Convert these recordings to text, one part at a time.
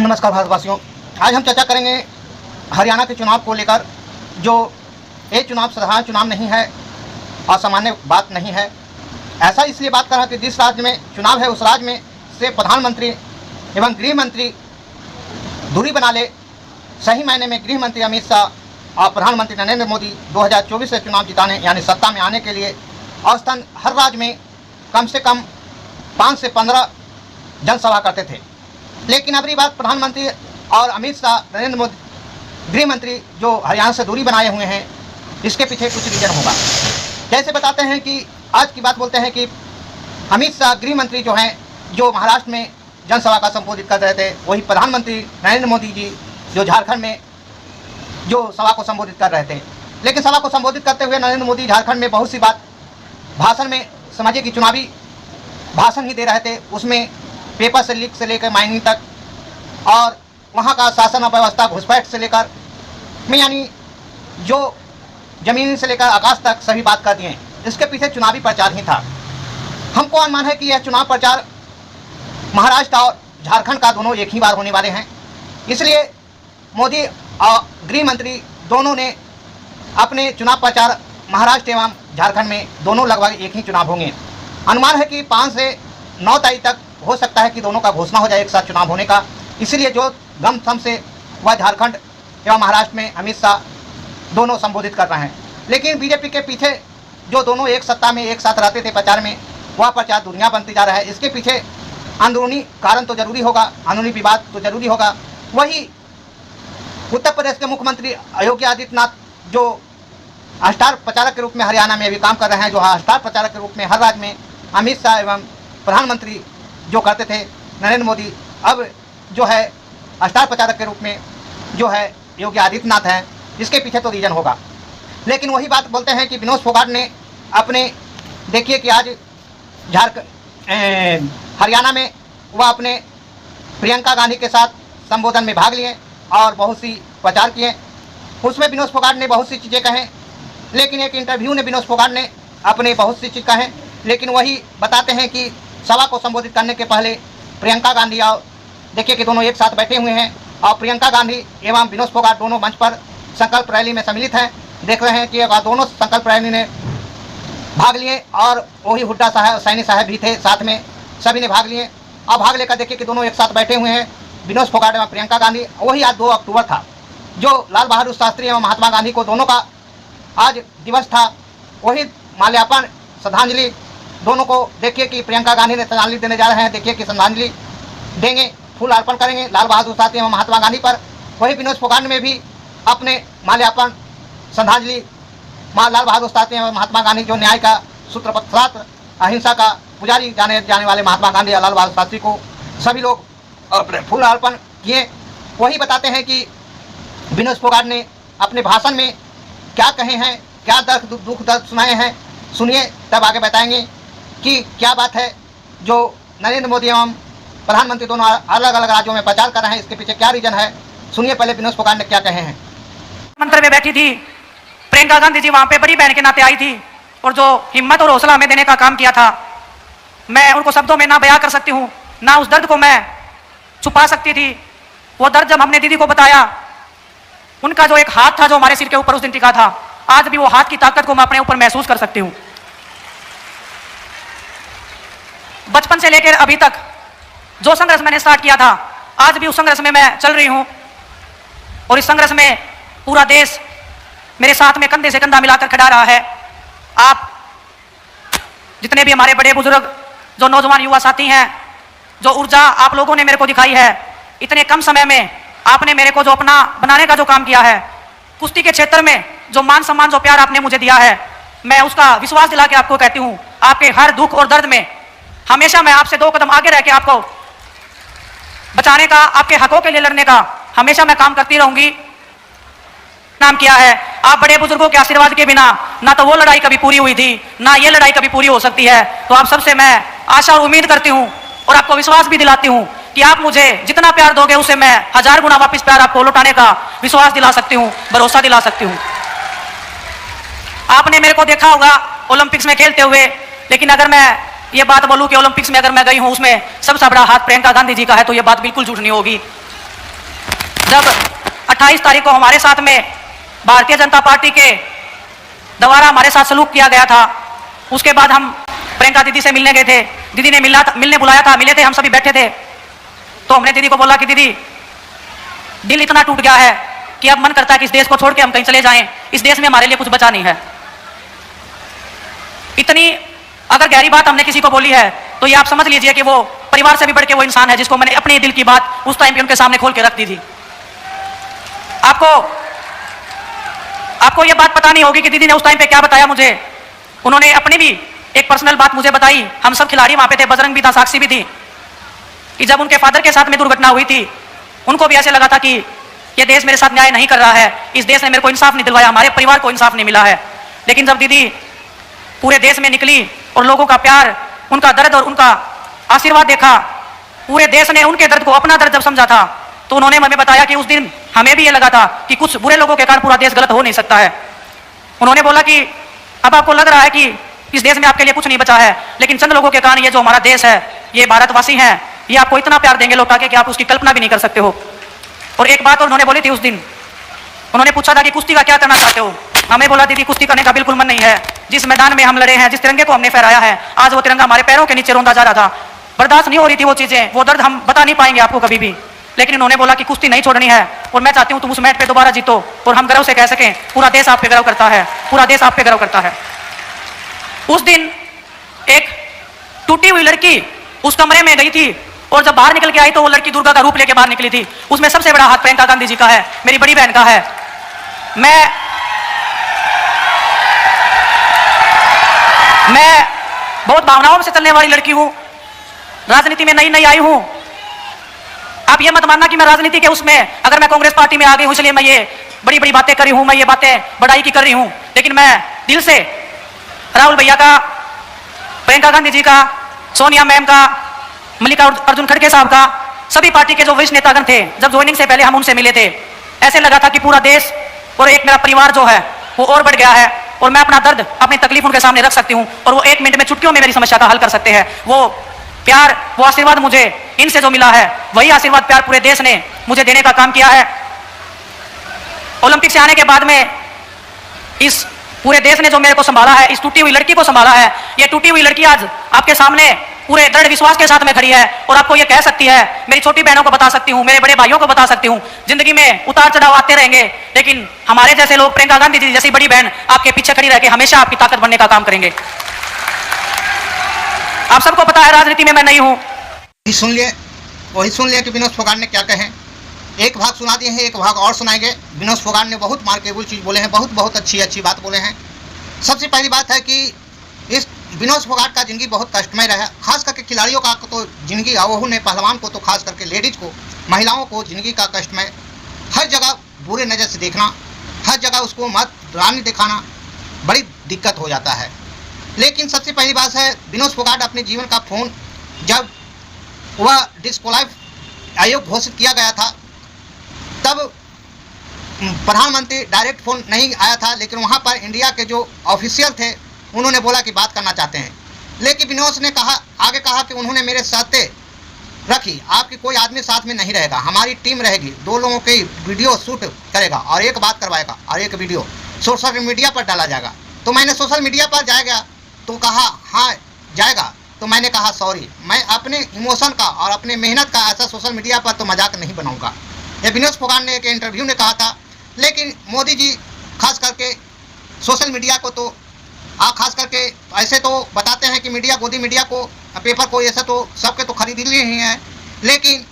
नमस्कार भारतवासियों, आज हम चर्चा करेंगे हरियाणा के चुनाव को लेकर। जो ये चुनाव साधारण चुनाव नहीं है, असामान्य बात नहीं है। ऐसा इसलिए बात कर रहा कि जिस राज्य में चुनाव है उस राज्य में से प्रधानमंत्री एवं गृह मंत्री दूरी बना ले। सही मायने में गृह मंत्री अमित शाह और प्रधानमंत्री नरेंद्र मोदी 2024 से चुनाव जिताने यानी सत्ता में आने के लिए औसतन हर राज्य में कम से कम 5 से 15 जनसभा करते थे। लेकिन अब बात प्रधानमंत्री और अमित शाह नरेंद्र मोदी गृह मंत्री जो हरियाणा से दूरी बनाए हुए हैं, इसके पीछे कुछ रीजन होगा। जैसे बताते हैं कि आज की बात बोलते हैं कि अमित शाह गृह मंत्री जो हैं, जो महाराष्ट्र में जनसभा का संबोधित कर रहे थे, वही प्रधानमंत्री नरेंद्र मोदी जी जो झारखंड में जो सभा को संबोधित कर रहे थे। लेकिन सभा को संबोधित करते हुए नरेंद्र मोदी झारखंड में बहुत सी बात भाषण में समझिए कि चुनावी भाषण ही दे रहे थे। उसमें पेपर से लीक से लेकर माइनिंग तक और वहाँ का शासन और व्यवस्था घुसपैठ से लेकर में यानी जो जमीन से लेकर आकाश तक सभी बात कर दिए। इसके पीछे चुनावी प्रचार ही था। हमको अनुमान है कि यह चुनाव प्रचार महाराष्ट्र और झारखंड का दोनों एक ही बार होने वाले हैं। इसलिए मोदी और गृह मंत्री दोनों ने अपने चुनाव प्रचार महाराष्ट्र एवं झारखंड में दोनों लगभग एक ही चुनाव होंगे। अनुमान है कि 5 से 9 तारीख तक हो सकता है कि दोनों का घोषणा हो जाए एक साथ चुनाव होने का। इसीलिए जो गम थम से वह झारखंड एवं महाराष्ट्र में अमित शाह दोनों संबोधित कर रहे हैं। लेकिन बीजेपी के पीछे जो दोनों एक सत्ता में एक साथ रहते थे प्रचार में, वह प्रचार दुनिया बनती जा रहा है। इसके पीछे अंदरूनी कारण तो जरूरी होगा, अंदरूनी विवाद तो जरूरी होगा। वही उत्तर प्रदेश के मुख्यमंत्री योगी आदित्यनाथ जो स्टार प्रचारक के रूप में हरियाणा में भी काम कर रहे हैं, जो स्टार प्रचारक के रूप में हर राज्य में अमित शाह एवं प्रधानमंत्री जो करते थे नरेंद्र मोदी, अब जो है स्टार प्रचारक के रूप में जो है योगी आदित्यनाथ हैं। इसके पीछे तो रीजन होगा। लेकिन वही बात बोलते हैं कि विनोद फोगाट ने अपने देखिए कि आज हरियाणा में वह अपने प्रियंका गांधी के साथ संबोधन में भाग लिए और बहुत सी प्रचार किए। उसमें विनोद फोगाट ने बहुत सी चीज़ें कहें। लेकिन एक इंटरव्यू ने विनोद फोगाट ने अपने बहुत सी चीज़ कहें। लेकिन वही बताते हैं कि सभा को संबोधित करने के पहले प्रियंका गांधी और देखिए कि दोनों एक साथ बैठे हुए हैं और प्रियंका गांधी एवं विनोद फोगाट दोनों मंच पर संकल्प रैली में सम्मिलित हैं। देख रहे हैं कि दोनों संकल्प रैली ने भाग लिए और वही हुड्डा साहब सैनी साहब भी थे साथ में, सभी ने भाग लिए और भाग लेकर देखिए कि दोनों एक साथ बैठे हुए हैं विनोद फोगाट एवं प्रियंका गांधी। वही आज 2 अक्टूबर था जो लाल बहादुर शास्त्री एवं महात्मा गांधी को दोनों का आज दिवस था। वही माल्यार्पण श्रद्धांजलि दोनों को देखिए कि प्रियंका गांधी ने श्रद्धांजलि देने जा रहे हैं। देखिए कि श्रद्धांजलि देंगे, फूल अर्पण करेंगे लाल बहादुर शास्त्री एवं महात्मा गांधी पर। वही विनोद फोगाट में भी अपने माल्यार्पण श्रद्धांजलि लाल बहादुर शास्त्री एवं महात्मा गांधी जो न्याय का सूत्रपात अहिंसा का पुजारी जाने वाले महात्मा गांधी और लाल बहादुर शास्त्री को सभी लोग फूल अर्पण किए। वही बताते हैं कि विनोद फोगाट ने अपने भाषण में क्या कहे हैं, क्या दुख दर्द सुनाए हैं। सुनिए तब आगे बताएंगे कि क्या बात है जो नरेंद्र मोदी एवं प्रधानमंत्री दोनों अलग अलग राज्यों में प्रचार कर रहे हैं, इसके पीछे क्या रीजन है। सुनिए पहले विनोद फोगाट ने क्या कहे हैं। मंत्र में बैठी थी प्रियंका गांधी जी, वहां पे बड़ी बहन के नाते आई थी और जो हिम्मत और हौसला हमें देने का काम किया था, मैं उनको शब्दों में ना बयां कर सकती हूँ, ना उस दर्द को मैं छुपा सकती थी। वो दर्द जब हमने दीदी को बताया, उनका जो एक हाथ था जो हमारे सिर के ऊपर उस दिन टिका था, आज भी वो हाथ की ताकत को मैं अपने ऊपर महसूस कर सकती हूँ। बचपन से लेकर अभी तक जो संघर्ष मैंने स्टार्ट किया था, आज भी उस संघर्ष में मैं चल रही हूँ और इस संघर्ष में पूरा देश मेरे साथ में कंधे से कंधा मिलाकर खड़ा रहा है। आप जितने भी हमारे बड़े बुजुर्ग जो नौजवान युवा साथी हैं, जो ऊर्जा आप लोगों ने मेरे को दिखाई है, इतने कम समय में आपने मेरे को जो अपना बनाने का जो काम किया है, कुश्ती के क्षेत्र में जो मान सम्मान जो प्यार आपने मुझे दिया है, मैं उसका विश्वास दिला के आपको कहती हूँ, आपके हर दुख और दर्द में हमेशा मैं आपसे 2 कदम आगे रह के आपको बचाने का, आपके हकों के लिए लड़ने का हमेशा मैं काम करती रहूंगी। नाम किया है, आप बड़े बुजुर्गों के आशीर्वाद के बिना ना तो वो लड़ाई कभी पूरी हुई थी, ना ये लड़ाई कभी पूरी हो सकती है। तो आप सबसे मैं आशा और उम्मीद करती हूँ और आपको विश्वास भी दिलाती हूँ कि आप मुझे जितना प्यार दोगे उससे मैं 1000 गुना वापस प्यार आपको लौटाने का विश्वास दिला सकती हूँ, भरोसा दिला सकती हूँ। आपने मेरे को देखा होगा ओलंपिक्स में खेलते हुए, लेकिन अगर मैं ये बात बोलूं कि ओलंपिक्स में अगर मैं गई हूं उसमें सबसे बड़ा हाथ प्रियंका गांधी जी का है, तो ये बात बिल्कुल झूठ नहीं होगी। जब 28 तारीख को हमारे साथ में भारतीय जनता पार्टी के द्वारा हमारे साथ सलूक किया गया था, उसके बाद हम प्रियंका दीदी से मिलने गए थे। दीदी ने मिलने बुलाया था, मिले थे, हम सभी बैठे थे। तो हमने दीदी को बोला कि दीदी दिल इतना टूट गया है कि अब मन करता है कि इस देश को छोड़ के हम कहीं चले जाएं, इस देश में हमारे लिए कुछ बचा नहीं है। इतनी अगर गहरी बात हमने किसी को बोली है तो ये आप समझ लीजिए कि वो परिवार से भी बढ़ के वो इंसान है जिसको मैंने अपने दिल की बात उस टाइम पे उनके सामने खोल के रख दी थी। आपको ये बात पता नहीं होगी कि दीदी ने उस टाइम पे क्या बताया मुझे। उन्होंने अपनी भी एक पर्सनल बात मुझे बताई। हम सब खिलाड़ी वहां पे थे, बजरंग भी था, साक्षी भी थी, कि जब उनके फादर के साथ में दुर्घटना हुई थी उनको भी ऐसे लगा था कि ये देश मेरे साथ न्याय नहीं कर रहा है, इस देश ने मेरे को इंसाफ नहीं दिलवाया, हमारे परिवार को इंसाफ नहीं मिला है। लेकिन जब दीदी पूरे देश में निकली और लोगों का प्यार, उनका दर्द और उनका आशीर्वाद देखा, पूरे देश ने उनके दर्द को अपना दर्द जब समझा था, तो उन्होंने हमें बताया कि उस दिन हमें भी ये लगा था कि कुछ बुरे लोगों के कारण पूरा देश गलत हो नहीं सकता है। उन्होंने बोला कि अब आपको लग रहा है कि इस देश में आपके लिए कुछ नहीं बचा है, लेकिन चंद लोगों के कारण ये जो हमारा देश है, ये भारतवासी हैं, ये आपको इतना प्यार देंगे लौटा के कि आप उसकी कल्पना भी नहीं कर सकते हो। और एक बात और उन्होंने बोली थी उस दिन, उन्होंने पूछा था कि कुश्ती का क्या करना चाहते हो। हमें बोला दीदी कुश्ती करने का बिल्कुल मन नहीं है, जिस मैदान में हम लड़े हैं, जिस तिरंगे को हमने फहराया है, आज वो तिरंगा हमारे पैरों के नीचे रोंदा जा रहा था, बर्दाश्त नहीं हो रही थी वो चीजें, वो दर्द हम बता नहीं पाएंगे आपको कभी भी। लेकिन उन्होंने बोला कि कुश्ती नहीं छोड़नी है और मैं चाहती हूं तुम उस मैट पे दोबारा जीतो और हम गर्व से कह सकें पूरा देश आप पे गर्व करता है, पूरा देश आप पे गर्व करता है। उस दिन एक टूटी हुई लड़की उस कमरे में गई थी और जब बाहर निकल के आई तो वो लड़की दुर्गा का रूप लेके बाहर निकली थी। उसमें सबसे बड़ा हाथ प्रियंका गांधी जी का है, मेरी बड़ी बहन का है। मैं बहुत भावनाओं से चलने वाली लड़की हूं, राजनीति में नई आई हूं। आप ये मत मानना कि मैं राजनीति के उसमें अगर मैं कांग्रेस पार्टी में आ गई हूं इसलिए मैं ये बड़ी बड़ी बातें कर रही हूं, मैं ये बातें बड़ाई की कर रही हूं। लेकिन मैं दिल से राहुल भैया का, प्रियंका गांधी जी का, सोनिया मैम का, मल्लिकार्जुन खड़गे साहब का, सभी पार्टी के जो वरिष्ठ नेतागण थे, जब ज्वाइनिंग से पहले हम उनसे मिले थे, ऐसे लगा था कि पूरा देश और एक मेरा परिवार जो है वो और बढ़ गया है और मैं अपना दर्द, अपनी तकलीफ उनके सामने रख सकती हूं और वो 1 मिनट में चुटकियों में मेरी समस्या का हल कर सकते हैं। वो प्यार, वो आशीर्वाद मुझे इनसे जो मिला है, वही आशीर्वाद प्यार पूरे देश ने मुझे देने का काम किया है। ओलंपिक से आने के बाद में इस पूरे देश ने जो मेरे को संभाला है, इस टूटी हुई लड़की को संभाला है, ये टूटी हुई लड़की आज आपके सामने पूरे दृढ़ विश्वास के साथ में खड़ी है और आपको ये कह सकती है, मेरी छोटी बहनों को बता सकती हूँ, मेरे बड़े भाइयों को बता सकती हूँ, जिंदगी में उतार चढ़ाव आते रहेंगे, लेकिन हमारे जैसे लोग, प्रियंका गांधी जी जैसी बड़ी बहन आपके पीछे खड़ी रह के हमेशा आपकी ताकत बनने का काम करेंगे। आप सबको पता है राजनीति में मैं नहीं हूं। वही सुन लिए कि विनोद फोगाट ने क्या कहे। एक भाग सुना दिए हैं, एक भाग और सुनाएंगे। विनोद फोगाट ने बहुत मार्केबल चीज़ बोले हैं, बहुत अच्छी बात बोले हैं। सबसे पहली बात है कि इस विनोद फोगाट का जिंदगी बहुत कष्टमय रहा, खास करके खिलाड़ियों का तो जिंदगी, वह ने पहलवान को तो खास करके लेडीज को, महिलाओं को जिंदगी का कष्टमय, हर जगह बुरे नज़र से देखना, हर जगह उसको मत रानी दिखाना, बड़ी दिक्कत हो जाता है। लेकिन सबसे पहली बात है, विनोद फोगाट अपने जीवन का फोन, जब वह डिस्क्वालिफाई आयोग घोषित किया गया था तब प्रधानमंत्री डायरेक्ट फ़ोन नहीं आया था, लेकिन वहाँ पर इंडिया के जो ऑफिशियल थे उन्होंने बोला कि बात करना चाहते हैं। लेकिन विनोद ने आगे कहा कि उन्होंने मेरे साथ रखी, आपकी कोई आदमी साथ में नहीं रहेगा, हमारी टीम रहेगी, 2 लोगों की वीडियो शूट करेगा और एक बात करवाएगा और एक वीडियो सोशल मीडिया पर डाला जाएगा। तो मैंने सोशल मीडिया पर जाएगा तो कहा हाँ जाएगा, तो मैंने कहा सॉरी, मैं अपने इमोशन का और अपने मेहनत का ऐसा सोशल मीडिया पर तो मजाक नहीं बनाऊंगा। ये विनोद फोगाट ने एक इंटरव्यू में कहा था। लेकिन मोदी जी खास करके सोशल मीडिया को तो खास करके ऐसे तो बताते हैं कि मीडिया, गोदी मीडिया को, पेपर को, ऐसा तो सबके तो खरीद लिए ही हैं, लेकिन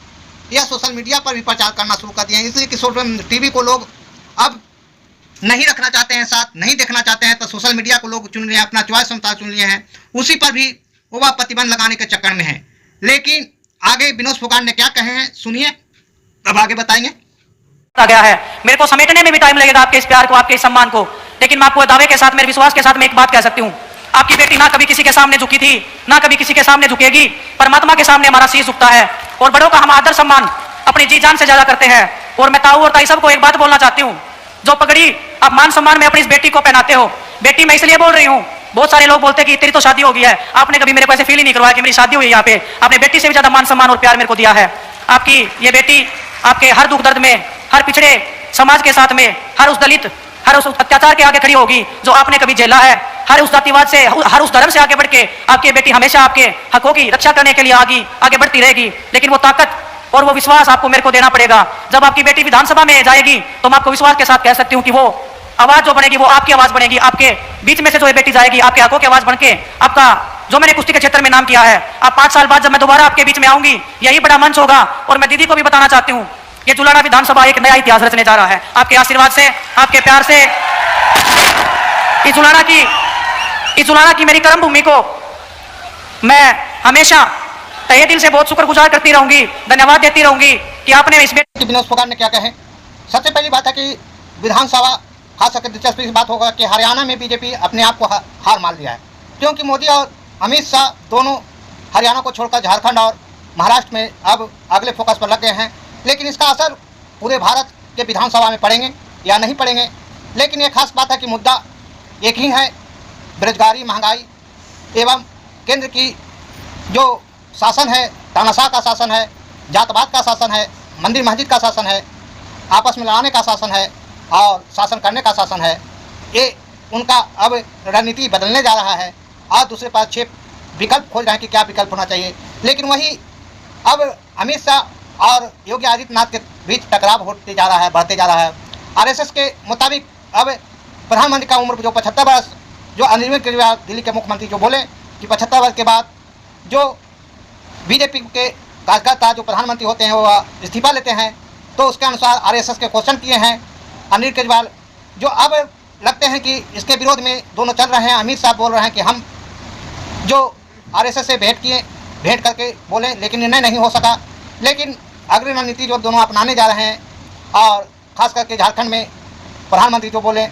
यह सोशल मीडिया पर भी प्रचार करना शुरू कर दिया है। इसलिए कि सोशल टीवी को लोग अब नहीं रखना चाहते हैं, साथ नहीं देखना चाहते हैं, तो सोशल मीडिया को लोग चुन लिए हैं, अपना चॉइस अनुसार चुन लिए हैं, उसी पर भी वह प्रतिबंध लगाने के चक्कर में है। लेकिन आगे विनोद फोगाट ने क्या कहे हैं सुनिए, तब आगे बताएंगे। गया है, मेरे को समेटने में भी टाइम लगेगा आपके इस प्यार को, आपके इस सम्मान को, लेकिन मैं आपको दावे के साथ, मेरे विश्वास के साथ मैं एक बात कह सकती हूँ, आपकी बेटी ना कभी किसी के सामने झुकी थी, ना कभी किसी के सामने झुकेगी। परमात्मा के सामने हमारा शीश झुकता है और बड़ों का हम आदर सम्मान अपनी जी जान से ज्यादा करते हैं। और मैं ताऊ और ताई सबको एक बात बोलना चाहती हूँ, जो पगड़ी आप मान सम्मान में अपनी इस बेटी को पहनाते हो, बेटी मैं इसलिए बोल रही हूँ, बहुत सारे लोग बोलते हैं कि तेरी तो शादी हो गई है, आपने कभी मेरे को ऐसे फील ही नहीं करवाया कि मेरी शादी हुई है। यहाँ पे आपने बेटी से भी ज्यादा मान सम्मान और प्यार मेरे को दिया है। आपकी ये बेटी आपके हर दुख दर्द में हर पिछड़े समाज के साथ में, हर उस दलित, हर उस अत्याचार के आगे खड़ी होगी जो आपने कभी झेला है। हर उस जातिवाद से, हर उस धर्म से आगे बढ़ के आपकी बेटी हमेशा आपके हकों की रक्षा करने के लिए आगे बढ़ती रहेगी। लेकिन वो ताकत और वो विश्वास आपको मेरे को देना पड़ेगा। जब आपकी बेटी विधानसभा में जाएगी तो मैं आपको विश्वास के साथ कह सकती हूँ कि वो आवाज जो बनेगी वो आपकी आवाज बनेगी। आपके बीच में से जो ये बेटी जाएगी आपके हकों की आवाज बन के, आपका जो मैंने कुश्ती के क्षेत्र में नाम किया है, आप 5 साल बाद जब मैं दोबारा आपके बीच में आऊंगी यही बड़ा मंच होगा। और मैं दीदी को भी बताना चाहती हूँ, ये जुलाना विधानसभा एक नया इतिहास रचने जा रहा है। आपके आशीर्वाद से, आपके प्यार से इस जुलाना की मेरी कर्म भूमि को मैं हमेशा तहे दिल से बहुत शुक्रगुजार करती रहूंगी, धन्यवाद देती रहूंगी कि आपने इस बेटी विनोद फोगाट ने क्या कहे। सबसे पहली बात है कि विधानसभा खास करके दिलचस्पी की बात होगा कि हरियाणा में बीजेपी अपने आप को हार मान लिया है, क्योंकि मोदी और अमित शाह दोनों हरियाणा को छोड़कर झारखंड और महाराष्ट्र में अब अगले फोकस पर लग गए हैं। लेकिन इसका असर पूरे भारत के विधानसभा में पड़ेंगे या नहीं पड़ेंगे। लेकिन ये खास बात है कि मुद्दा एक ही है, बेरोजगारी, महंगाई एवं केंद्र की जो शासन है, तानाशाह का शासन है, जातवाद का शासन है, मंदिर मस्जिद का शासन है, आपस में लड़ाने का शासन है और शासन करने का शासन है। ये उनका अब रणनीति बदलने जा रहा है और दूसरे पास 6 विकल्प खोज रहे हैं कि क्या विकल्प होना चाहिए। लेकिन वही अब अमित शाह और योगी आदित्यनाथ के बीच टकराव होते जा रहा है, बढ़ते जा रहा है। आरएसएस के मुताबिक अब प्रधानमंत्री का उम्र जो 75 वर्ष, जो अरविंद केजरीवाल दिल्ली के मुख्यमंत्री जो बोले कि 75 वर्ष के बाद जो बीजेपी के कार्यकर्ता जो प्रधानमंत्री होते हैं वो इस्तीफा लेते हैं, तो उसके अनुसार आरएसएस के क्वेश्चन किए हैं अरविंद केजरीवाल, जो अब लगते हैं कि इसके विरोध में दोनों चल रहे हैं। अमित शाह बोल रहे हैं कि हम जो आरएसएस से भेंट करके बोले, लेकिन निर्णय नहीं हो सका। लेकिन अग्रिम रणनीति जो दोनों अपनाने जा रहे हैं और खास करके झारखंड में प्रधानमंत्री जो बोले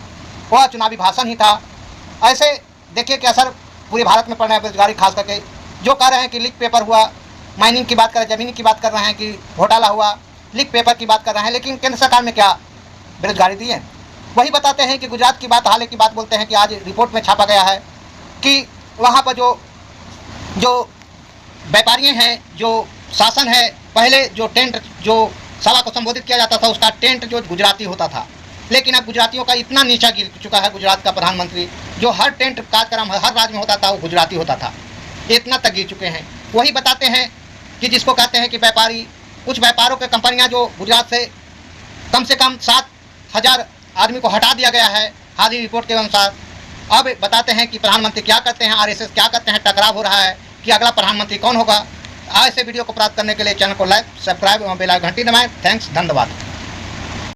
वह चुनावी भाषण ही था। ऐसे देखिए कि असर पूरे भारत में पड़ रहा है। बेरोजगारी खास करके जो कह रहे हैं कि लीक पेपर हुआ, माइनिंग की बात कर रहे हैं, ज़मीन की बात कर रहे हैं कि घोटाला हुआ, लीक पेपर की बात कर रहे हैं, लेकिन केंद्र सरकार में क्या बेरोजगारी दी है। वही बताते हैं कि गुजरात की बात, हाल की बात बोलते हैं कि आज रिपोर्ट में छापा गया है कि वहाँ पर जो व्यापारी हैं, जो शासन है, पहले जो टेंट जो सभा को संबोधित किया जाता था उसका टेंट जो गुजराती होता था, लेकिन अब गुजरातियों का इतना नीचा गिर चुका है। गुजरात का प्रधानमंत्री जो हर टेंट कार्यक्रम हर राज्य में होता था वो गुजराती होता था, इतना तक गिर चुके हैं। वही बताते हैं कि जिसको कहते हैं कि व्यापारी, कुछ व्यापारों के कंपनियां जो गुजरात से कम 7,000 आदमी को हटा दिया गया है हाल ही रिपोर्ट के अनुसार। अब बताते हैं कि प्रधानमंत्री क्या करते हैं, आरएसएस क्या करते हैं, टकराव हो रहा है कि अगला प्रधानमंत्री कौन होगा। ऐसे वीडियो को प्राप्त करने के लिए चैनल को लाइक, सब्सक्राइब एवं बेल आइकन घंटी दबाएं। थैंक्स, धन्यवाद।